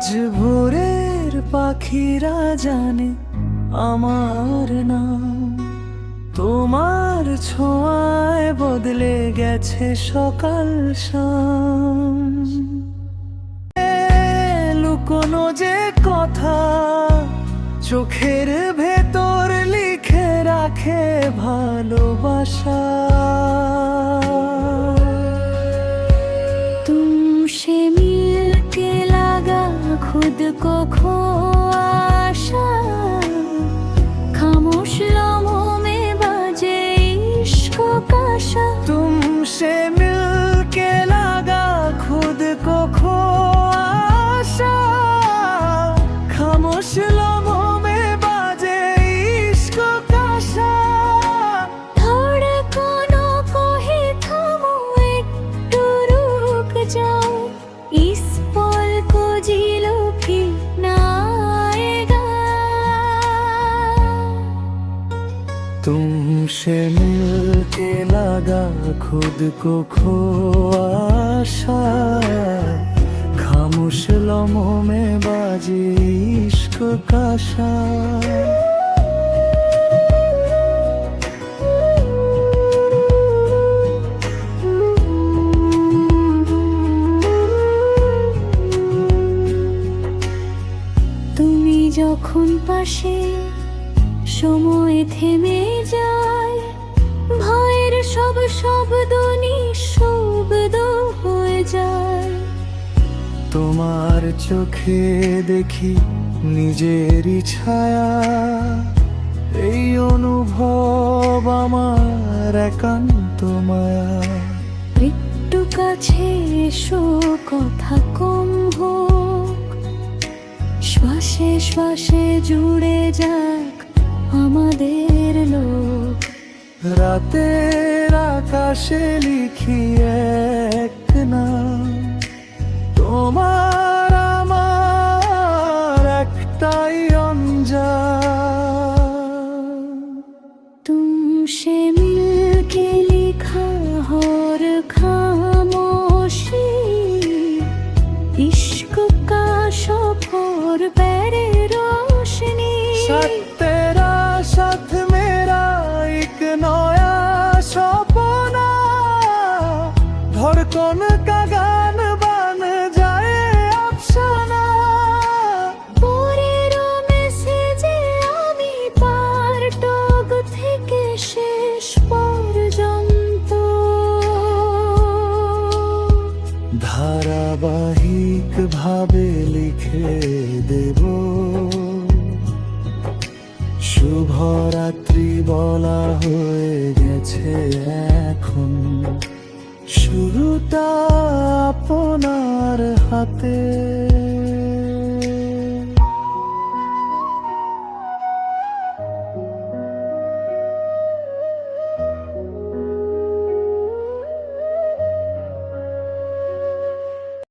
আজ ভোরের পাখিরা জানে আমার নাম, তোমার ছোঁয়ায় বদলে গেছে সকাল শাম। লুকোনো যে কথা চোখের ভেতর লিখে রাখে ভালোবাসা। तुमसे मिलके लगा खुद को खो आशा, खामोश लम्हों में बाजे इश्क का शा। तुमसे मिलके लगा खुद को खो आशा, खामोश लम्हों में बाजे इश्क का शा। धड़कनों को ही थामो, एकटू रुक जाओ, इस पल को जी लो फिर ना आएगा। तुमसे मिलके लगा खुद को खो आशा, खामोश लम्हों में बाजे इश्क का शा। তুমি যখন পাশে সময় থেমে যায়, ভয়ের সব শব্দ নিঃশব্দ হয়ে যায়। তোমার চোখে দেখি নিজেরই ছায়া, এই অনুভব আমার একান্ত মায়া। একটু কাছে এসো, কথা কম হোক, শ্বাসে শ্বাসে জুড়ে যাক আমাদের লোক। রাতের আকাশে লিখি এক নাম, তোমার আমার একটাই অঞ্জাম। तुमसे मिलके लिखा और खामोशी, इश्क का सफर पैरे रोशनी। साथ तेरा साथ मेरा एक नया सपना, धड़कन का गान बन जाए अफसाना। পরের মেসেজে আমি পার্টগ থেকে শেষ পর্যন্ত ধারাবাহিক ভাবে লিখে দেব, শুভরাত্রি বলা হয়ে গেছে এখন, শুরুটা আপনার হাতে।